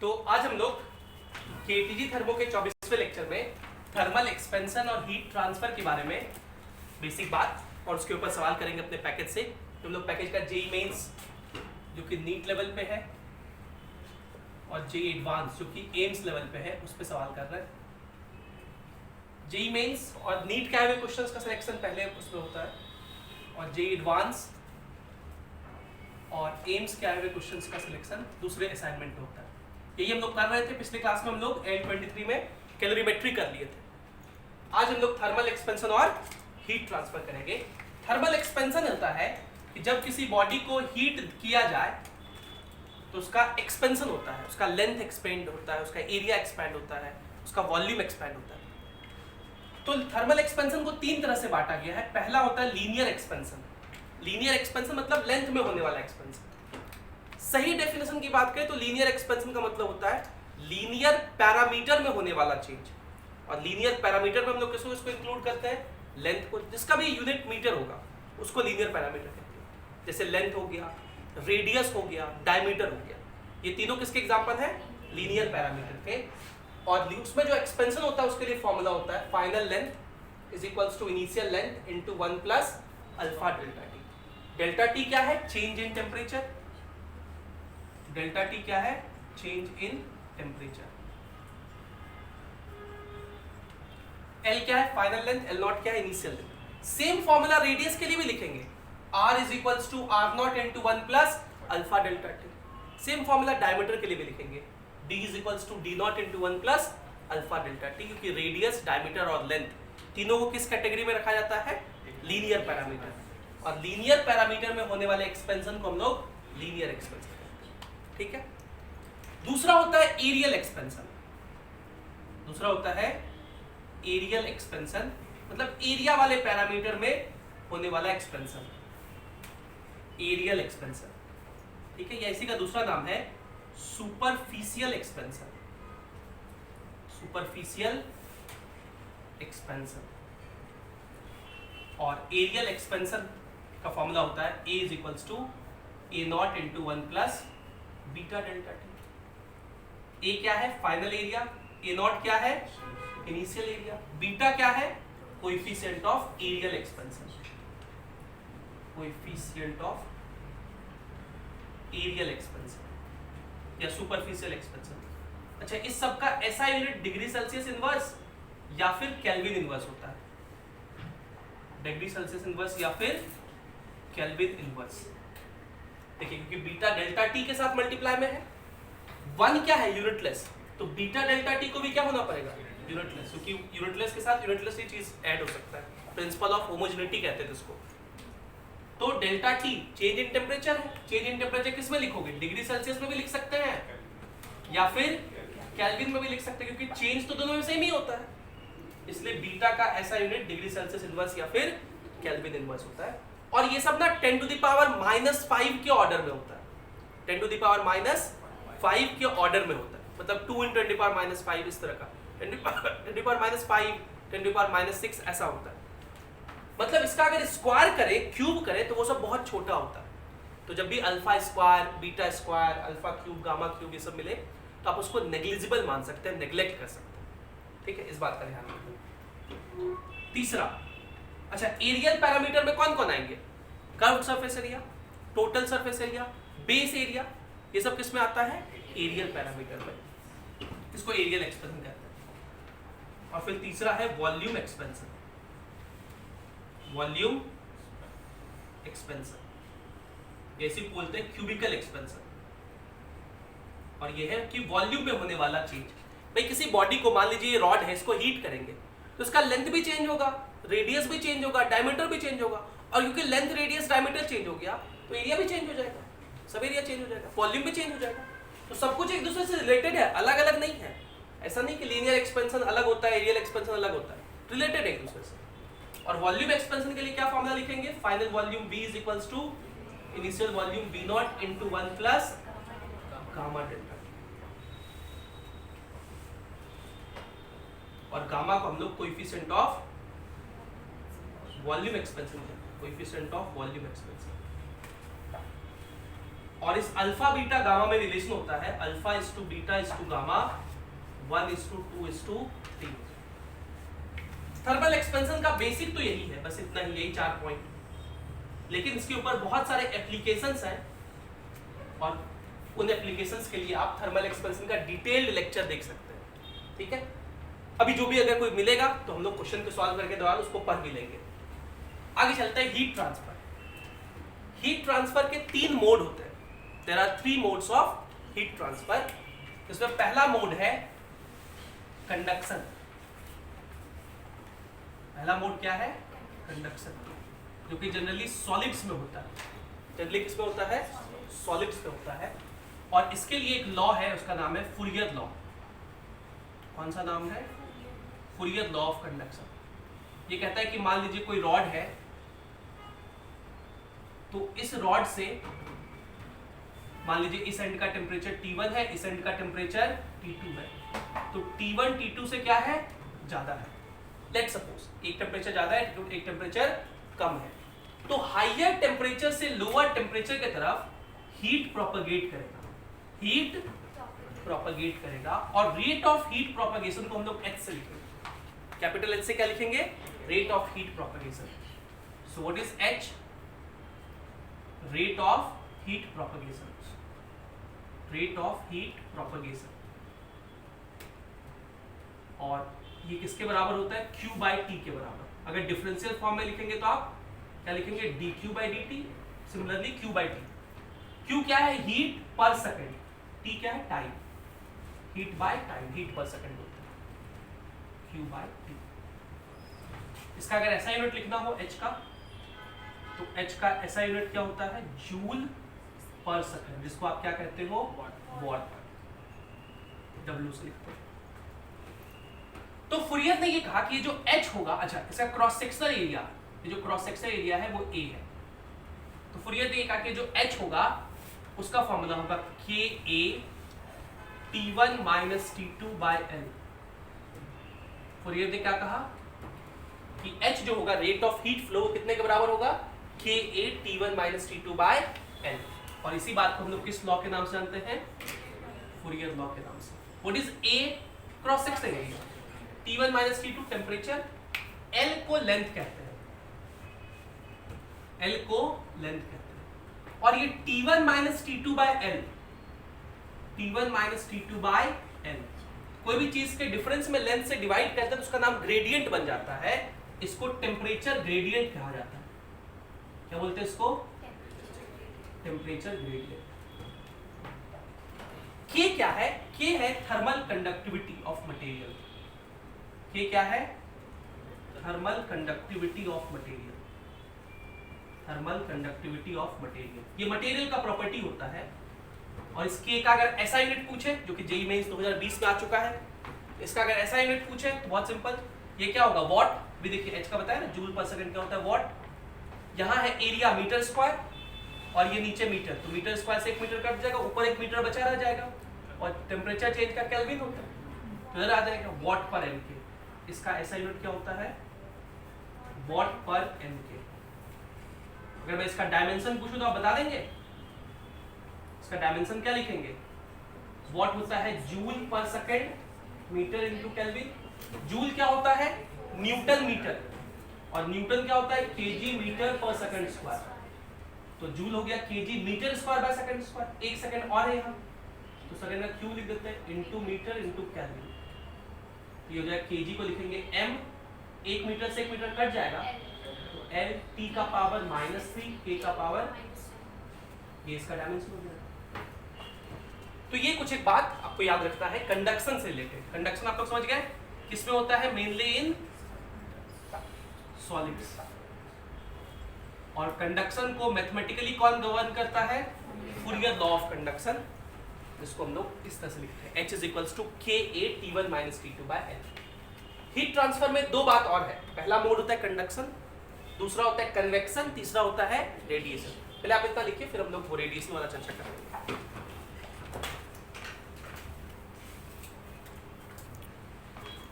तो आज हम लोग केटीजी थर्मो के 24वें लेक्चर में थर्मल एक्सपेंशन और हीट ट्रांसफर के बारे में बेसिक बात और उसके ऊपर सवाल करेंगे अपने पैकेज से। तो हम लोग पैकेज का जेई मेंस जो कि नीट लेवल पे है और जेई एडवांस जो कि एम्स लेवल पे है उस पर सवाल कर रहे हैं। जेई मेंस और नीट क्या है क्वेश्चंस का सिलेक्शन पहले उसमें होता है और जेई एडवांस और एम्स क्या है क्वेश्चंस का सिलेक्शन दूसरे असाइनमेंट में होता है। यही हम लोग कर रहे थे पिछले क्लास में। हम लोग L23 में कैलोरीमेट्री कर लिए थे। आज हम लोग थर्मल एक्सपेंशन और हीट ट्रांसफर करेंगे। थर्मल एक्सपेंशन होता है कि जब किसी बॉडी को हीट किया जाए तो उसका एक्सपेंशन होता है, उसका लेंथ एक्सपेंड होता है, उसका एरिया एक्सपैंड होता है, उसका वॉल्यूम एक्सपैंड होता है। तो थर्मल एक्सपेंशन को तीन तरह से बांटा गया है। पहला होता है लीनियर एक्सपेंशन। लीनियर एक्सपेंशन मतलब लेंथ में होने वाला एक्सपेंशन। सही डेफिनेशन की बात करें तो लीनियर एक्सपेंशन का मतलब होता है लीनियर पैरामीटर में होने वाला चेंज। और लीनियर पैरामीटर में हम लोग किसको इसको इंक्लूड करते हैं? लेंथ को, जिसका भी यूनिट मीटर होगा उसको लीनियर पैरामीटर कहते हैं। जैसे लेंथ हो गया, रेडियस हो गया, डायमीटर हो गया, ये तीनों किसके एग्जांपल है? लीनियर पैरामीटर के। और उसमें जो एक्सपेंशन होता है उसके लिए फॉर्मूला होता है final length is equals to initial length into 1 plus alpha delta T. Delta T क्या है? Change in temperature. Delta T क्या है? Change in temperature. एल क्या है? Final length. एल नॉट क्या है? Initial length. Same formula radius के लिए भी लिखेंगे, r is equals to R naught into 1 plus alpha delta T. Same formula diameter के लिए भी लिखेंगे, d is equals to D naught into 1 plus alpha delta T. क्योंकि रेडियस, डायमीटर और लेंथ तीनों को किस कैटेगरी में रखा जाता है? Linear parameter. और लीनियर पैरामीटर में होने वाले एक्सपेंशन को हम लोग लीनियर एक्सपेंशन कहते हैं। ठीक है। दूसरा होता है एरियल एक्सपेंशन। दूसरा होता है एरियल एक्सपेंशन, मतलब एरिया वाले पैरामीटर में होने वाला एक्सपेंशन, एरियल एक्सपेंशन। ठीक है। या इसी का दूसरा नाम है सुपरफिशियल एक्सपेंशन। Superficial expansion. और एरियल एक्सपेंशन का फॉर्मूला होता है A is equals to A naught into 1 plus beta delta T. A क्या है? Final area. ए नॉट क्या है? Initial area. बीटा क्या है? Coefficient of areal expansion. Coefficient of areal expansion या सुपरफिशियल एक्सपेंशन। अच्छा, इस सब का ऐसा यूनिट डिग्री सेल्सियस इनवर्स या फिर केल्विन इनवर्स होता है। डिग्री सेल्सियस इनवर्स या फिर केल्विन इनवर्स। देखिए, क्योंकि बीटा डेल्टा टी के साथ मल्टीप्लाई में है। 1 क्या है? यूनिटलेस। तो बीटा डेल्टा टी को भी क्या होना पड़ेगा? यूनिटलेस। क्योंकि यूनिटलेस के साथ यूनिटलेस ही चीज ऐड हो सकता है। प्रिंसिपल ऑफ होमोजेनिटी कहते हैं इसको। तो delta T change in temperature है। चेंज इन टेम्परेचर किस में लिखोगे? डिग्री सेल्सियस में भी लिख सकते हैं या फिर केल्विन में भी लिख सकते हैं, क्योंकि चेंज तो दोनों में सेम ही होता है। इसलिए बीटा का ऐसा यूनिट डिग्री सेल्सियस इनवर्स या फिर केल्विन इनवर्स होता है। और ये सब ना 10 टू द पावर -5 के ऑर्डर में होता है। 10 टू द पावर -5 के ऑर्डर में होता है। मतलब 2 × 10 टू द पावर -5 इस तरह का। 10 to the power -5, 10 to the power -6 ऐसा होता है। मतलब इसका अगर स्क्वायर करें, क्यूब करें तो वो सब बहुत छोटा होता है। तो जब भी alpha square, beta square, alpha cube, gamma cube ये सब मिले तो आप उसको नेग्लिजिबल मान सकते हैं, नेग्लेक्ट कर सकते हैं। ठीक है, इस बात का ध्यान रखें। तीसरा, अच्छा, एरियल पैरामीटर में कौन कौन आएंगे? Curved surface area, total surface area, base area, ये सब किस में आता है? एरियल पैरामीटर में। इसको एरियल एक्सपेंशन कहते हैं। और फिर तीसरा है वॉल्यूम एक्सपेंशन। वॉल्यूम एक्सपेंशन जैसे बोलते हैं क्यूबिकल एक्सपेंशन। और ये है कि वॉल्यूम में होने वाला चेंज। भाई किसी बॉडी को मान लीजिए रॉड है, इसको हीट करेंगे तो इसका लेंथ भी चेंज होगा, रेडियस भी चेंज होगा, डायमीटर भी चेंज होगा। और क्योंकि लेंथ, रेडियस, डायमीटर चेंज हो गया तो एरिया भी चेंज हो जाएगा, सब एरिया चेंज हो जाएगा, वॉल्यूम भी चेंज हो जाएगा। तो सब कुछ एक दूसरे से रिलेटेड है, अलग अलग नहीं है। ऐसा नहीं कि लीनियर एक्सपेंशन अलग होता है, एरियल एक्सपेंशन अलग होता है, रिलेटेड है एक दूसरे से। और वॉल्यूम एक्सपेंशन के लिए क्या फॉर्मूला लिखेंगे? Final volume V is equals to initial volume V naught into 1 plus gamma delta. और गामा को हम लोग कोएफिशिएंट ऑफ वॉल्यूम एक्सपेंशन कहते हैं। Coefficient of volume expansion. और इस अल्फा बीटा गामा में रिलेशन होता है alpha is to beta is to gamma 1:2:3। Thermal expansion का बेसिक तो यही है, बस इतना ही, यही 4 पॉइंट। लेकिन इसके ऊपर बहुत सारे एप्लीकेशंस हैं और उन एप्लीकेशंस के लिए आप थर्मल एक्सपेंशन का डिटेल्ड लेक्चर देख सकते हैं। ठीक है, अभी जो भी अगर कोई मिलेगा तो हम लोग क्वेश्चन को सॉल्व करके दौरान उसको पढ़ भी लेंगे। आगे चलते हैं हीट ट्रांसफर। हीट ट्रांसफर के 3 मोड होते हैं। There are 3 modes of heat transfer. इसमें पहला मोड है कंडक्शन। पहला मोड क्या है? कंडक्शन, जो कि जनरली सॉलिड्स में होता है। जनरली किसमें होता है? सॉलिड्स में होता है। और इसके लिए एक लॉ है, उसका नाम है फूरियर लॉ। कौन सा नाम है? Fourier law of conduction. ये कहता है कि मान लीजिए कोई रॉड है, तो इस रॉड से मान लीजिए इस एंड का टेम्परेचर T1 है, इस एंड का टेम्परेचर T2 है, तो T1 T2 से क्या है? ज्यादा है। लेट्स सपोज एक टेम्परेचर ज्यादा है, एक टेम्परेचर कम है, तो हायर टेम्परेचर से लोअर टेम्परेचर की तरफ हीट प्रोपगेट करेगा, हीट प्रोपगेट करेगा। और रेट ऑफ हीट प्रोपगेशन को हम लोग H से लिखेंगे, कैपिटल H से क्या लिखेंगे? Rate of heat propagation. So what is H? Rate of heat propagation, rate of heat propagation. और ये किसके बराबर होता है? Q/T के बराबर। अगर डिफरेंशियल फॉर्म में लिखेंगे तो आप क्या लिखेंगे? dQ/dt। Similarly Q/T। Q क्या है? हीट पर सेकंड। T क्या है? Time. Heat by time, heat पर सेकंड होता है Q/T। इसका अगर ऐसा यूनिट लिखना हो H का, तो H का ऐसा यूनिट क्या होता है? जूल पर सेकंड, जिसको आप क्या कहते हो? वॉट। W से लिखते हैं। तो फूरियर ने ये कहा कि ये जो H होगा, अच्छा इसका क्रॉस सेक्शनल एरिया, ये जो क्रॉस सेक्शनल एरिया है वो A है। तो फूरियर ने ये कहा कि जो H होगा उसका फॉर्मूला होगा KA T1 - T2/L। फूरियर ने क्या कहा कि H जो होगा, रेट ऑफ हीट फ्लो, कितने के बराबर होगा? KA T1 - T2/L। और इसी बात को हम लोग किस लॉ के नाम से जानते हैं? फूरियर लॉ के नाम से। What is A? Cross sectional area, T1 - T2 temperature, L को लेंथ कहते हैं, L को लेंथ कहते हैं। और ये T1 - T2/L, T1 - T2/L, कोई भी चीज के डिफरेंस में लेंथ से डिवाइड करते हैं तो उसका नाम ग्रेडियंट बन जाता है। इसको टेम्परेचर ग्रेडियंट कहा जाता है। क्या बोलते हैं इसको? Temperature gradient. K क्या है? K है thermal conductivity of material. K क्या है? Thermal conductivity of material, thermal conductivity of material. ये मटेरियल का प्रॉपर्टी होता है। और इस K का अगर ऐसा यूनिट पूछे, जो कि JEE मेंस 2020 में आ चुका है, इसका अगर ऐसा यूनिट पूछे तो बहुत सिंपल, ये क्या होगा? वॉट। भी देखिए H का बताया ना, जूल पर सेकंड क्या होता है? वॉट। यहाँ है एरिया मीटर स्क्वायर और ये नीचे मीटर, तो मीटर स्क्वायर से 1 मीटर कट जाएगा, ऊपर 1 मीटर बचा रह जाएगा। और टेम्परेचर चेंज का केल्विन होता है, तो इधर आ जाएगा वॉट पर एम के। इसका ऐसा यूनिट क्या होता है? वॉट पर एम के। अगर मैं इसका डायमेंशन पूछूं तो आप बता देंगे? इसका डायमेंशन क्या लिखेंगे? वॉट होता है joule per second, metre into kelvin. Joule क्या होता है? न्यूटन मीटर, और न्यूटन क्या होता है? KG metre per second square. तो जूल हो गया KG metre square by second square. 1 second और है यहाँ, तो सेकंड का क्यू लिख देते हैं, इनटू मीटर इनटू केल्विन। ये हो जाएगा केजी को लिखेंगे m, 1 मीटर से 1 मीटर कट जाएगा, तो L T का पावर -3 K का पावर, ये इसका डायमेंशन हो जाएगा। तो ये कुछ एक बात आपको याद रखना है कंडक्शन से रिलेटेड। कंडक्शन आप लोग समझ गए किसमें होता है? Mainly in solids. और कंडक्शन को मैथमेटिकली कौन गवर्न करता है? फूरियर लॉ ऑफ कंडक्शन, जिसको हम लोग इस तरह से लिखते हैं, H = KA T1 - T2/L। Heat transfer में 2 बात और है। पहला मोड होता है कंडक्शन, दूसरा होता है कन्वेक्शन, तीसरा होता है रेडिएशन। पहले आप इतना लिखिए, फिर हम लोग वो रेडिएशन वाला चर्चा करेंगे।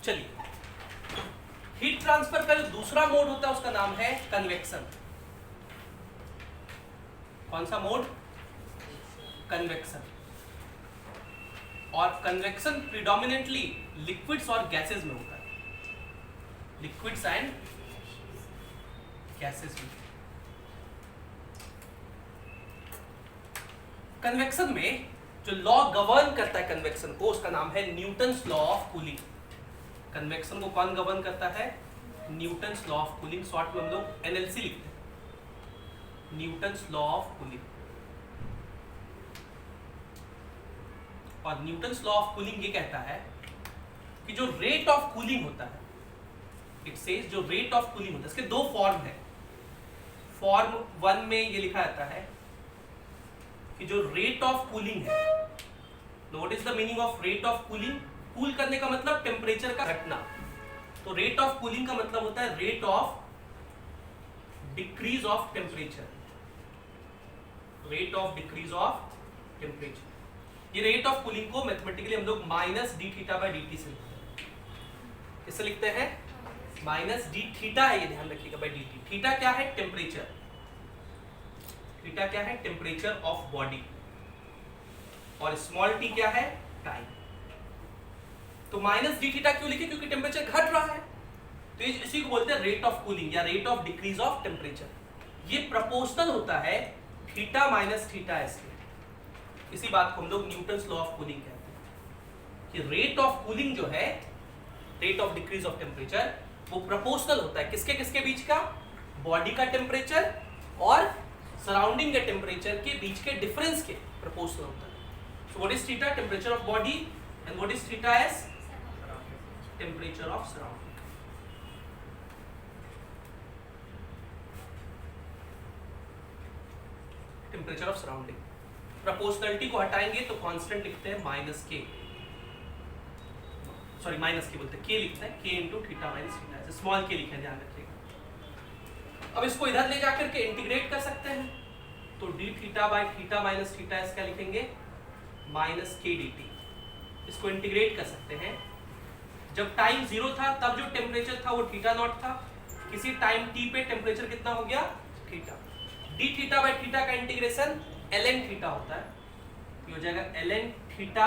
चलिए, हीट ट्रांसफर का जो दूसरा मोड होता है उसका नाम है कन्वेक्शन। कौन सा मोड? कन्वेक्शन, और कन्वेक्शन प्रिडोमिनेंटली लिक्विड्स और गैसेस में होता है, लिक्विड्स एंड गैसेस में। कन्वेक्शन में जो लॉ गवर्न करता है कन्वेक्शन को, उसका नाम है Newton's law of cooling. Convection को कौन गवर्न करता है? Newton's law of cooling, short में हम लोग एनएलसी लिखते हैं, न्यूटन्स लॉ ऑफ कूलिंग। और न्यूटन्स लॉ ऑफ कूलिंग ये कहता है कि जो रेट ऑफ कूलिंग होता है, इट सेज जो रेट ऑफ कूलिंग होता है, इसके दो फॉर्म है। फॉर्म 1 में ये लिखा जाता है कि जो रेट ऑफ कूलिंग है, what is the meaning of rate of cooling? Cool करने का मतलब टेम्परेचर का घटना, तो रेट ऑफ कूलिंग का मतलब होता है rate of decrease of temperature, rate of decrease of temperature. ये रेट ऑफ कूलिंग को मैथमेटिकली हम लोग minus D theta by D T से लिखते हैं। किससे लिखते हैं? माइनस डी थीटा है, ये ध्यान रखिएगा, बाई डी टी। थीटा क्या है? टेम्परेचर। थीटा क्या है? Temperature of body. और स्मॉल टी क्या है? टाइम। तो माइनस डी थीटा क्यों लिखे? क्योंकि टेम्परेचर घट रहा है, तो इसी को बोलते हैं रेट ऑफ कूलिंग या rate of decrease of temperature. ये प्रोपोर्शनल होता है थीटा माइनस थीटा एस के। इसी बात को हम लोग न्यूटन्स लॉ ऑफ कूलिंग कहते हैं कि रेट ऑफ कूलिंग जो है, rate of decrease of temperature, वो प्रोपोर्शनल होता है किसके किसके बीच का? बॉडी का टेम्परेचर और सराउंडिंग के टेम्परेचर के बीच के डिफरेंस के प्रोपोर्शनल होता है। So what is theta? Temperature of body. And what is theta S? Temperature of surrounding. Temperature of surrounding. Proportionality को हटाएंगे तो कांस्टेंट लिखते हैं माइनस के, सॉरी माइनस के बोलते हैं, के लिखते हैं, के इंटू थीटा माइनस थीटा, ऐसे स्मॉल के लिखे, ध्यान रखिएगा। अब इसको इधर ले जाकर के इंटीग्रेट कर सकते हैं, तो D theta by theta minus theta इसका लिखेंगे माइनस के डी टी। इसको इंटीग्रेट कर सकते हैं। जब टाइम 0 था तब जो टेम्परेचर था वो थीटा नॉट था, किसी टाइम टी पे टेम्परेचर कितना हो गया? Theta. D theta by theta का इंटीग्रेशन ln थीटा होता है, ये हो जाएगा ln theta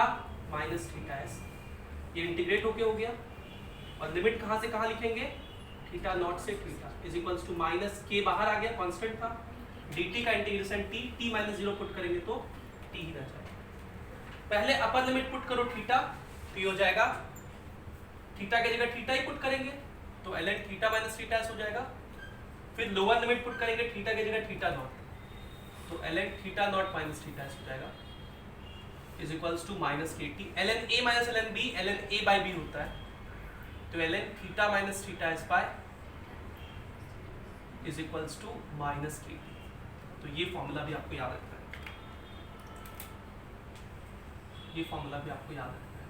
minus theta S. ये इंटीग्रेट होके हो गया, और लिमिट कहाँ से कहाँ लिखेंगे? थीटा नॉट से theta is equals to minus के बाहर आ गया, कांस्टेंट था, dt का इंटीग्रेशन t माइनस 0 पुट करेंगे तो t ही रह जाएगा। पहले अपर लिमिट पुट करो थीटा, तो ये हो जाएगा थीटा की जगह थीटा ही पुट करेंगे तो ln theta minus theta S हो जाएगा। फिर लोअर लिमिट पुट करेंगे थीटा की जगह थीटा नॉट, तो ln theta naught minus theta S हो जाएगा is equals to minus K T. ln a minus ln b, ln a by b होता है, तो ln theta minus theta S by is equals to minus K T. तो ये formula भी आपको याद रखना है, ये फॉर्मूला भी आपको याद रखना है।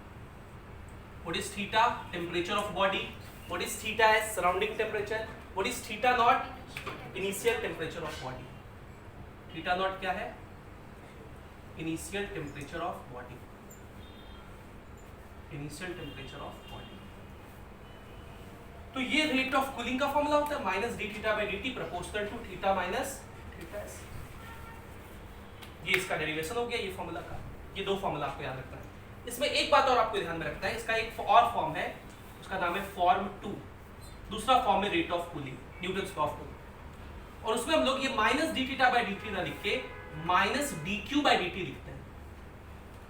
What is theta? Temperature of body. What is theta S? Surrounding temperature. What is theta naught? Initial temperature of body. Theta naught क्या है? Initial temperature of body, initial temperature of body. तो ये rate of cooling का formula होता है minus D theta by D T proportional to theta minus theta S. ये इसका derivation हो गया ये फॉर्मूला का। ये दो फॉर्मूला आपको याद रखना है। इसमें एक बात और आपको ध्यान में रखना है, इसका एक और फॉर्म है, उसका नाम है फॉर्म 2। दूसरा फॉर्म है rate of cooling, Newton's law of cooling, और उसमें हम लोग ये minus D theta by D थी ना लिख के minus D Q by D T लिखते हैं।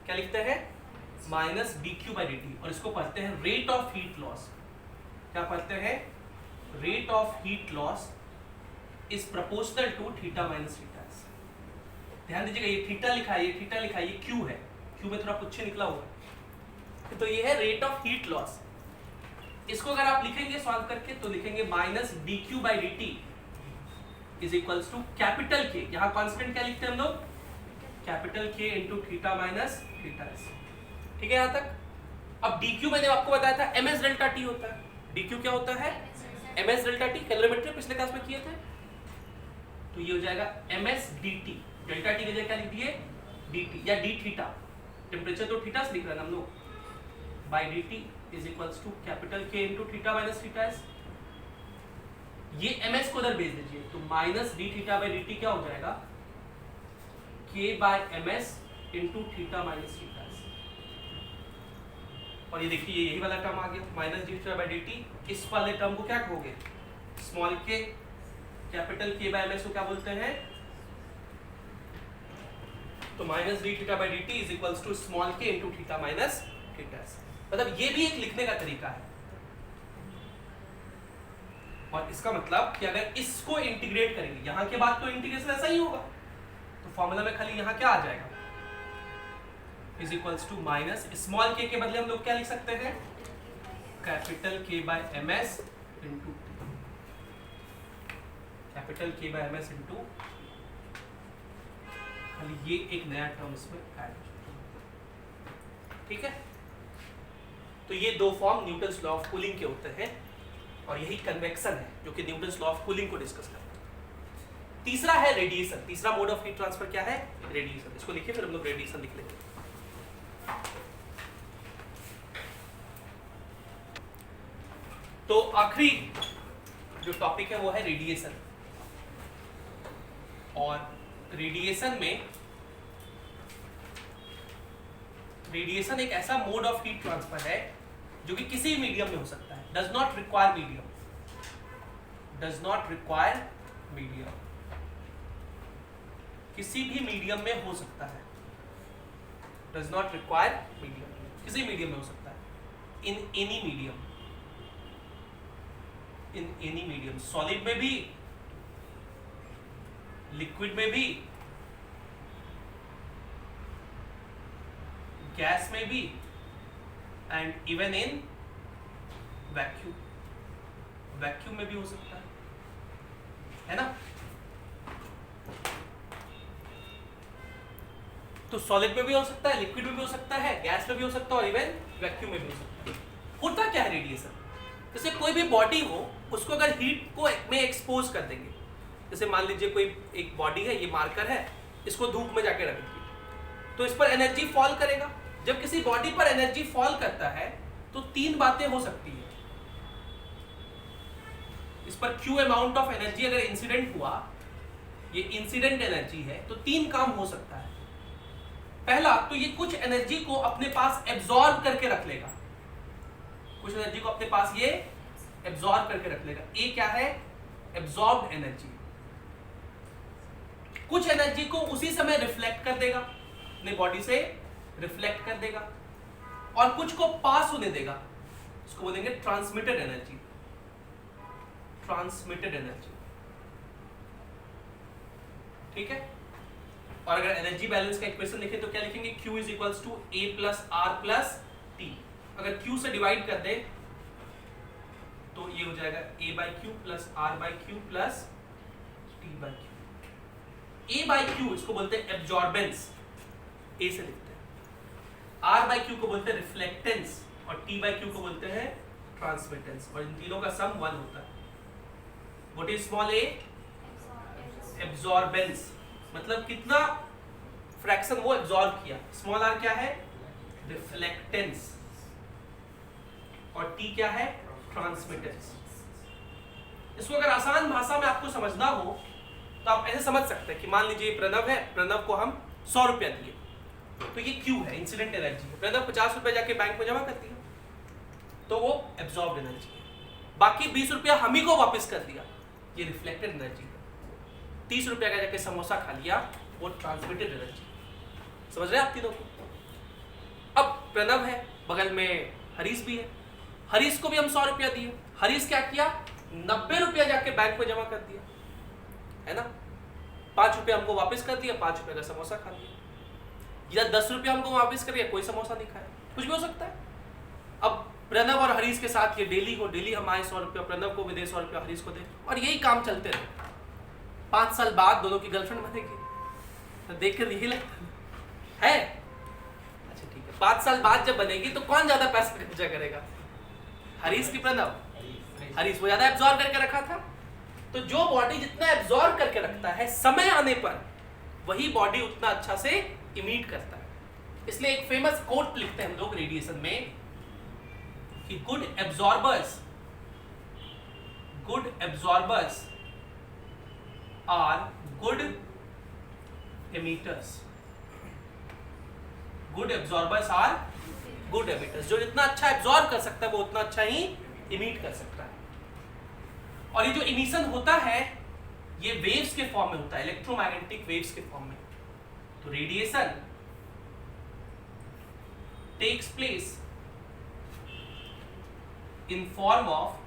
क्या लिखते हैं? Minus D Q by D T, और इसको पढ़ते हैं रेट ऑफ हीट लॉस। क्या पढ़ते हैं? Rate of heat loss is proportional to theta minus theta S. ध्यान दीजिएगा, ये थीटा लिखा है, ये थीटा लिखा है, ये क्यू है, क्यू में थोड़ा पुच्छे निकला हुआ है, तो ये है रेट ऑफ हीट लॉस। इसको अगर आप लिखेंगे सॉल्व करके तो लिखेंगे minus D Q by D T is equals to capital K, यहाँ कांस्टेंट क्या लिखते हैं हम लोग? Capital K into theta minus theta S. ठीक है यहाँ तक? अब डी क्यू मैंने आपको बताया था एम एस डेल्टा टी होता है। डी क्यू क्या होता है? M S delta T, calorimetry पिछले क्लास में किए थे, तो ये हो जाएगा M S D T. Delta T की जगह क्या लिख दिए? डी टी या डी थीटा, टेम्परेचर तो थीटा से लिख रहे हैं हम लोग, by D T is equals to capital K into theta minus theta S. ये ms को उधर भेज दीजिए, तो minus D theta by D T क्या हो जाएगा? k by m s into theta minus theta s. और ये देखिए यही वाला टर्म आ गया minus D theta by D t. इस वाले टर्म को क्या कहोगे, स्मॉल के, capital K by m S को क्या बोलते हैं, तो minus D theta by D T is equals to small K into theta minus theta S. मतलब ये भी एक लिखने का तरीका है। और इसका मतलब कि अगर इसको इंटीग्रेट करेंगे, यहां के बाद तो इंटीग्रेशन ऐसा ही होगा, तो फॉर्मूला में खाली यहां क्या आ जाएगा, is equals to minus small के बदले हम लोग क्या लिख सकते हैं, capital K by m s into capital K by m s into, खाली ये एक नया टर्म इसमें ऐड हो जाएगा। ठीक है, तो ये दो form Newton's law of cooling के होते हैं, और यही कन्वेक्शन है जो कि न्यूटन्स लॉ ऑफ कूलिंग को डिस्कस करता है। तीसरा है रेडिएशन। तीसरा मोड ऑफ हीट ट्रांसफर क्या है, रेडिएशन। इसको लिखिए, फिर हम लोग रेडिएशन लिख लेंगे। तो आखिरी जो टॉपिक है वो है रेडिएशन। और रेडिएशन में, रेडिएशन एक ऐसा मोड ऑफ हीट ट्रांसफर है जो कि किसी मीडियम में हो सकता है, does not require medium, does not require medium, किसी भी मीडियम में हो सकता है, डज नॉट रिक्वायर मीडियम, किसी मीडियम में हो सकता है, in any medium, in any medium, solid में भी, लिक्विड में भी, गैस में भी, and even in vacuum, vacuum में भी हो सकता है ना। तो सॉलिड में भी हो सकता है, लिक्विड में भी हो सकता है, गैस में भी हो सकता है, और इवन वैक्यूम में भी हो सकता है। होता क्या है रेडिएशन, जैसे कोई भी बॉडी हो उसको अगर हीट को में एक्सपोज कर देंगे, जैसे मान लीजिए कोई एक बॉडी है, ये मार्कर है, इसको धूप में जाके रख दीजिए, तो इस पर एनर्जी फॉल करेगा। जब किसी बॉडी पर एनर्जी फॉल करता है तो तीन बातें हो सकती है। इस पर Q अमाउंट ऑफ एनर्जी अगर इंसिडेंट हुआ, ये इंसिडेंट एनर्जी है, तो तीन काम हो सकता है। पहला, तो ये कुछ एनर्जी को अपने पास एब्जॉर्ब करके रख लेगा, कुछ एनर्जी को अपने पास ये एब्जॉर्ब करके रख लेगा। ए क्या है, एब्जॉर्ब्ड एनर्जी। कुछ एनर्जी को उसी समय रिफ्लेक्ट कर देगा, अपने बॉडी से रिफ्लेक्ट कर देगा, और कुछ को पास होने देगा, इसको बोलेंगे ट्रांसमिटेड एनर्जी, ट्रांसमिटेड एनर्जी। ठीक है, और अगर एनर्जी बैलेंस का इक्वेशन लिखें तो क्या लिखेंगे, Q is equals to A plus R plus T। अगर Q से डिवाइड कर दे तो ये हो जाएगा A by Q plus R by Q plus T by Q। A by Q इसको बोलते हैं एब्जॉर्बेंस, A से लिखते हैं। R बाई Q को बोलते हैं रिफ्लेक्टेंस, और T बाई Q को बोलते हैं ट्रांसमिटेंस, और इन तीनों का सम 1 होता है। What is small a, absorbance, मतलब कितना फ्रैक्शन वो एब्जॉर्ब किया। स्मॉल r क्या है, रिफ्लेक्टेंस, और T क्या है, ट्रांसमिटेंस। इसको अगर आसान भाषा में आपको समझना हो तो आप ऐसे समझ सकते हैं कि मान लीजिए प्रणव है, प्रणव को हम 100 रुपया दिए, तो ये Q है, इंसिडेंट एनर्जी है। प्रणव 50 रुपया जाके बैंक में जमा कर दिया, तो वो एब्जॉर्ब्ड एनर्जी है। बाकी 20 रुपया हम ही को वापस कर दिया, ये रिफ्लेक्टेड एनर्जी है। 30 रुपया का जाके समोसा खा लिया, वो ट्रांसमिटेड एनर्जी। समझ रहे हैं आप तीनों को। अब प्रणव है, बगल में हरीश भी है, हरीश को भी हम 100 रुपया दिए, हरीश क्या किया, 90 रुपया जाके बैंक में जमा कर दिया, है ना। 5 रुपया हमको वापस कर दिया, 5 रुपया का समोसा खा लिया, या 10 रुपया हमको वापस कर दिया, कोई समोसा नहीं खाया, कुछ भी हो सकता है। अब प्रणव और हरीश के साथ ये डेली हो, डेली हम आए 100 रुपया, प्रणव को भी दे 100 रुपया, हरीश को दे, और यही काम चलते रहे। 5 साल बाद दोनों की गर्लफ्रेंड बनेगी, तो देख कर यही लगता है। अच्छा ठीक है, 5 साल बाद जब बनेगी तो कौन ज्यादा पैसा खर्चा करेगा, हरीश की प्रणव? हरीश वो ज्यादा एब्जॉर्ब करके रखा था। तो जो बॉडी जितना एब्जॉर्ब करके रखता है, समय आने पर वही बॉडी उतना अच्छा से इमिट करता है। इसलिए एक फेमस कोट लिखते हैं हम लोग रेडिएशन में कि good absorbers are good emitters. Good absorbers are good emitters. जो जितना अच्छा एब्जॉर्ब कर सकता है वो उतना अच्छा ही इमिट कर सकता है। और ये जो इमिशन होता है ये वेव्स के फॉर्म में होता है, इलेक्ट्रोमैग्नेटिक वेव्स के फॉर्म में। तो radiation takes place in form of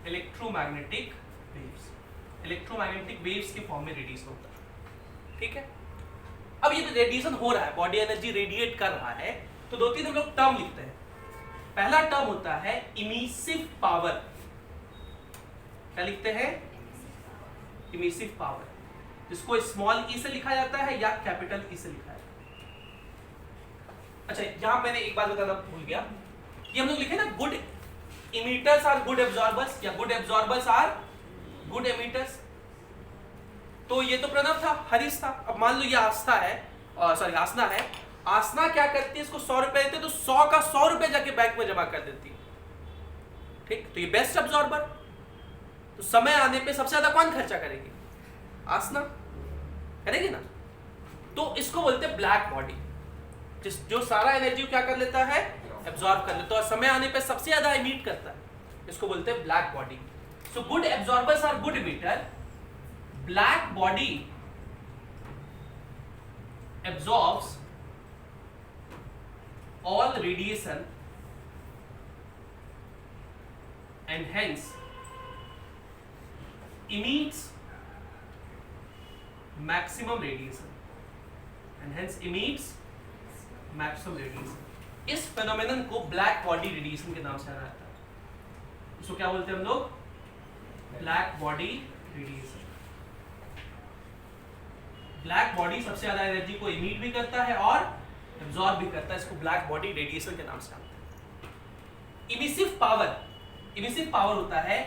electromagnetic waves. Electromagnetic waves के फॉर्म में रेडिएशन होता है, ठीक है। अब ये रेडिएशन हो रहा है, बॉडी एनर्जी रेडिएट कर रहा है, तो दो तीन हम लोग टर्म लिखते हैं। पहला टर्म होता है इमिसिव पावर। क्या लिखते हैं? इमिसिव पावर, जिसको स्मॉल ई से लिखा जाता है या कैपिटल ई से लिखा जाता है। अच्छा, यहां मैंने एक बात बताना भूल गया, ये हम लोग लिखे ना good emitters are good absorbers या good absorbers are good emitters. तो ये तो प्रणव था, हरीश था। अब मान लो ये आस्था है, सॉरी आसना है। आसना क्या करती है, इसको 100 रुपए देते तो 100 का 100 रुपए जाके बैंक में जमा कर देती है, ठीक। तो ये बेस्ट एब्जॉर्बर। तो समय आने पे सबसे ज्यादा कौन खर्चा करेगी? आसना करेगी ना। तो इसको बोलते हैं ब्लैक बॉडी, जो सारा एनर्जी क्या कर लेता है, एब्जॉर्ब कर लेता है, और समय आने पे सबसे ज्यादा इमिट करता है। इसको बोलते हैं black body. So good absorbers are good emitter. Black body absorbs all radiation and hence emits maximum radiation and hence emits maximum radiation। इस फेनोमेनन को ब्लैक बॉडी रेडिएशन के नाम से जाना जाता है। इसको क्या बोलते हैं हम लोग? Black body radiation. Black body सबसे ज्यादा एनर्जी को इमिट भी करता है और एब्जॉर्ब भी करता है, इसको ब्लैक बॉडी रेडिएशन के नाम से जानते हैं। इमिसिव पावर, इमिसिव पावर होता है